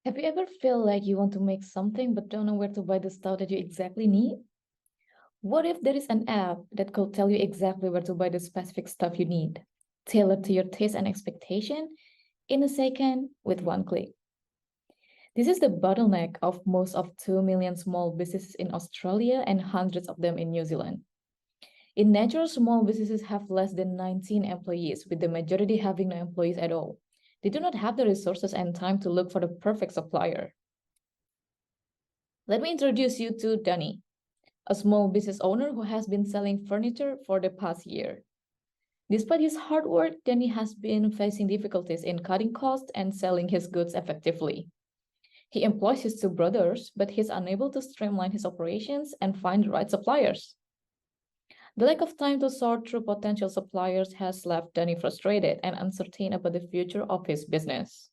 Have you ever felt like you want to make something but don't know where to buy the stuff that you exactly need? What if there is an app that could tell you exactly where to buy the specific stuff you need, tailored to your taste and expectation in a second with one click? This is the bottleneck of most of 2 million small businesses in Australia and hundreds of them in New Zealand. In nature, small businesses have less than 19 employees, with the majority having no employees at all. They do not have the resources and time to look for the perfect supplier. Let me introduce you to Danny, a small business owner who has been selling furniture for the past year. Despite his hard work, Danny has been facing difficulties in cutting costs and selling his goods effectively. He employs his two brothers, but he's unable to streamline his operations and find the right suppliers. The lack of time to sort through potential suppliers has left Danny frustrated and uncertain about the future of his business.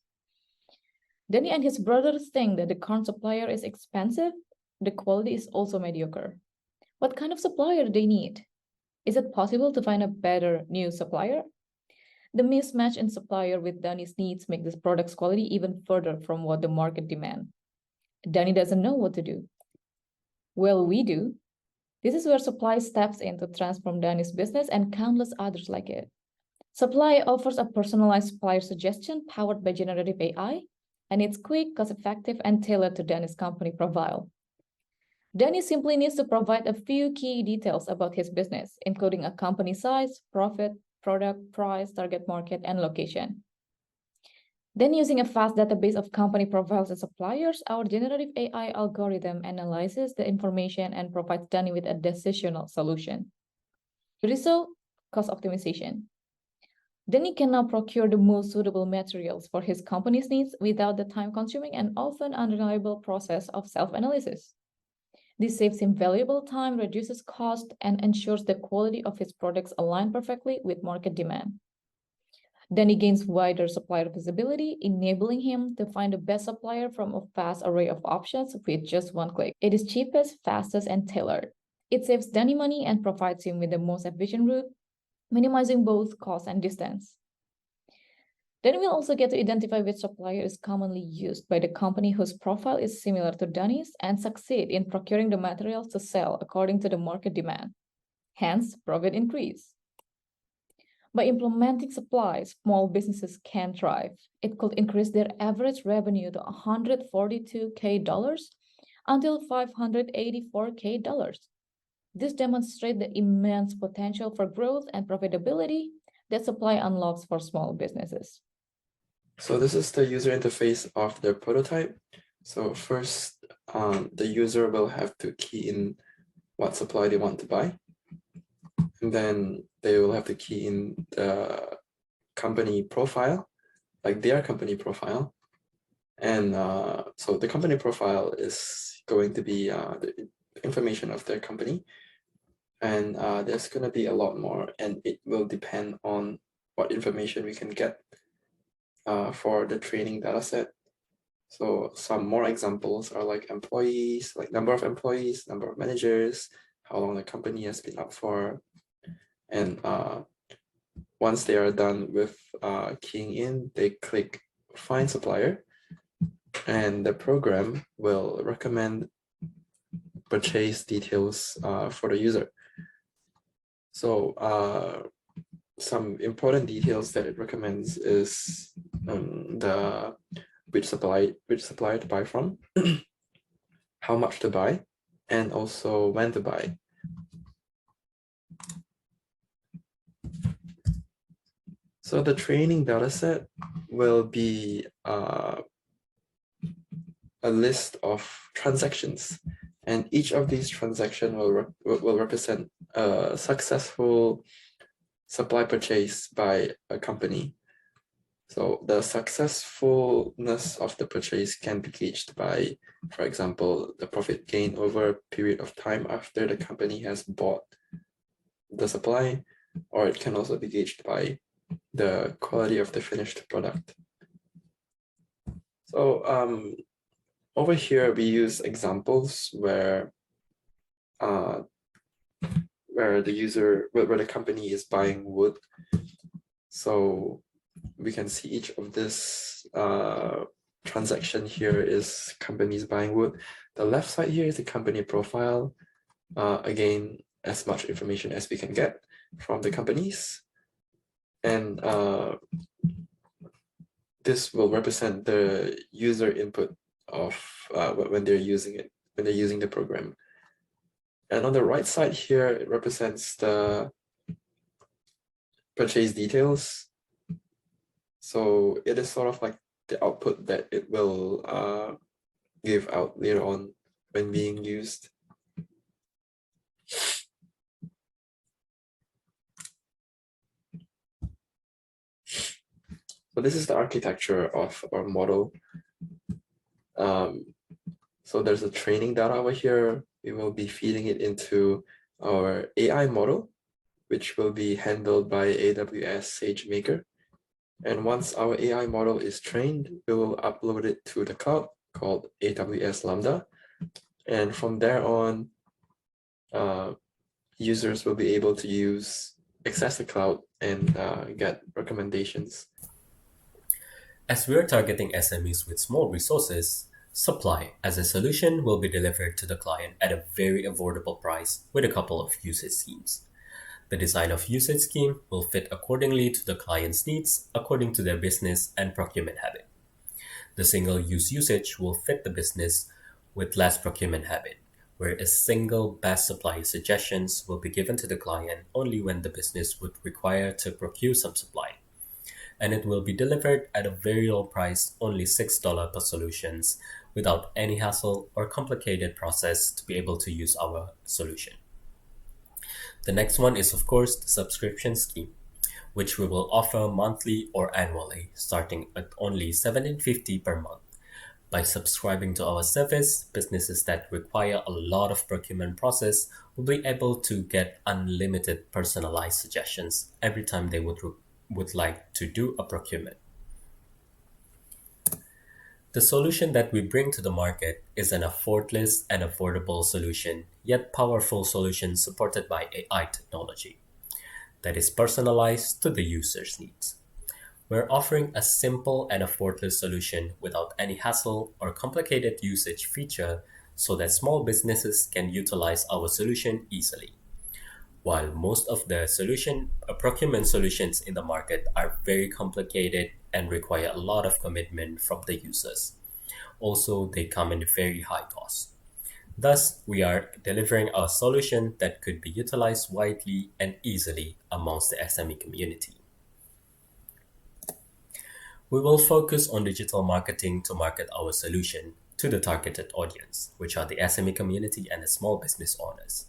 Danny and his brothers think that the current supplier is expensive, the quality is also mediocre. What kind of supplier do they need? Is it possible to find a better new supplier? The mismatch in supplier with Danny's needs make this product's quality even further from what the market demands. Danny doesn't know what to do. Well, we do. This is where Supply steps in to transform Danny's business and countless others like it. Supply offers a personalized supplier suggestion powered by generative AI, and it's quick, cost-effective, and tailored to Danny's company profile. Danny simply needs to provide a few key details about his business, including a company size, profit, product, price, target market, and location. Then, using a fast database of company profiles and suppliers, our generative AI algorithm analyzes the information and provides Danny with a decisional solution. The result, cost optimization. Danny can now procure the most suitable materials for his company's needs without the time-consuming and often unreliable process of self-analysis. This saves him valuable time, reduces cost, and ensures the quality of his products align perfectly with market demand. Then he gains wider supplier visibility, enabling him to find the best supplier from a vast array of options with just one click. It is cheapest, fastest, and tailored. It saves Danny money and provides him with the most efficient route, minimizing both cost and distance. Then we'll also get to identify which supplier is commonly used by the company whose profile is similar to Danny's and succeed in procuring the materials to sell according to the market demand. Hence, profit increase. By implementing supply, small businesses can thrive. It could increase their average revenue to $142K until $584K. This demonstrates the immense potential for growth and profitability that supply unlocks for small businesses. So this is the user interface of the prototype. So first, the user will have to key in what supply they want to buy. And then they will have to key in the company profile, like their company profile. And so the company profile is going to be the information of their company. And there's going to be a lot more, and it will depend on what information we can get for the training data set. So some more examples are like employees, like number of employees, number of managers, how long the company has been up for. And once they are done with keying in, they click Find Supplier, and the program will recommend purchase details for the user. So some important details that it recommends is which supplier to buy from, how much to buy, and also when to buy. So the training dataset will be a list of transactions, and each of these transactions will represent a successful supply purchase by a company. So the successfulness of the purchase can be gauged by, for example, the profit gain over a period of time after the company has bought the supply, or it can also be gauged by the quality of the finished product. So over here, we use examples where the company is buying wood. So we can see each of this transaction here is companies buying wood. The left side here is the company profile. Again, as much information as we can get from the companies. And this will represent the user input of when they're using it, when they're using the program. And on the right side here, it represents the purchase details. So it is sort of like the output that it will give out later on when being used. So this is the architecture of our model. So there's a training data over here. We will be feeding it into our AI model, which will be handled by AWS SageMaker. And once our AI model is trained, we will upload it to the cloud called AWS Lambda. And from there on, users will be able to access the cloud and get recommendations. As we are targeting SMEs with small resources, supply as a solution will be delivered to the client at a very affordable price with a couple of usage schemes. The design of usage scheme will fit accordingly to the client's needs according to their business and procurement habit. The single-use usage will fit the business with less procurement habit, where a single best supply suggestions will be given to the client only when the business would require to procure some supply. And it will be delivered at a very low price, only $6 per solutions, without any hassle or complicated process to be able to use our solution. The next one is, of course, the subscription scheme, which we will offer monthly or annually, starting at only $17.50 per month. By subscribing to our service, businesses that require a lot of procurement process will be able to get unlimited personalized suggestions every time they would like to do a procurement. The solution that we bring to the market is an effortless and affordable solution, yet powerful solution supported by AI technology that is personalized to the user's needs. We're offering a simple and effortless solution without any hassle or complicated usage feature so that small businesses can utilize our solution easily. While most of the procurement solutions in the market are very complicated and require a lot of commitment from the users. Also, they come in very high cost. Thus, we are delivering a solution that could be utilized widely and easily amongst the SME community. We will focus on digital marketing to market our solution to the targeted audience, which are the SME community and the small business owners.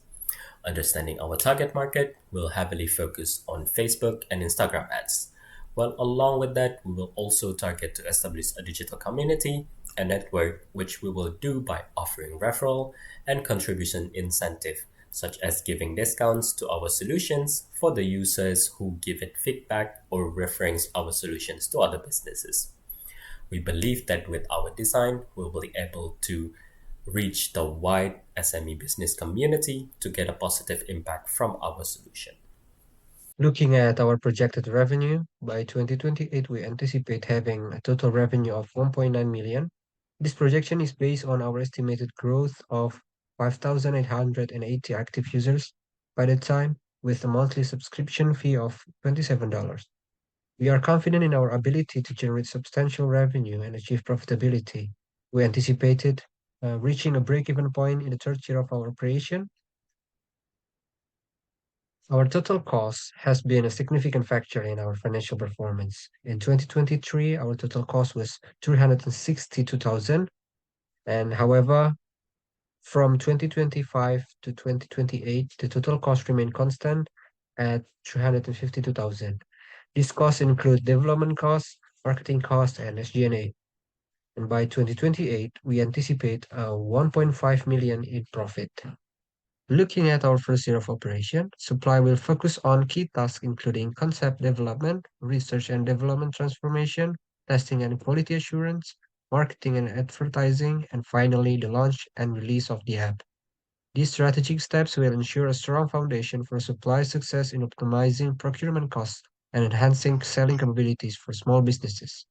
Understanding our target market, we'll heavily focus on Facebook and Instagram ads. Well, along with that, we will also target to establish a digital community and network, which we will do by offering referral and contribution incentive, such as giving discounts to our solutions for the users who give it feedback or referring our solutions to other businesses. We believe that with our design, we'll be able to reach the wide SME business community to get a positive impact from our solution. Looking at our projected revenue, by 2028, we anticipate having a total revenue of 1.9 million. This projection is based on our estimated growth of 5,880 active users by that time, with a monthly subscription fee of $27. We are confident in our ability to generate substantial revenue and achieve profitability. We anticipated reaching a break-even point in the third year of our operation. Our total cost has been a significant factor in our financial performance. In 2023, our total cost was 362,000, and however, from 2025 to 2028, the total cost remained constant at 352,000. These costs include development costs, marketing costs, and SG&A. And by 2028, we anticipate 1.5 million in profit. Looking at our first year of operation, supply will focus on key tasks including concept development, research and development transformation, testing and quality assurance, marketing and advertising, and finally the launch and release of the app. These strategic steps will ensure a strong foundation for supply success in optimizing procurement costs and enhancing selling capabilities for small businesses.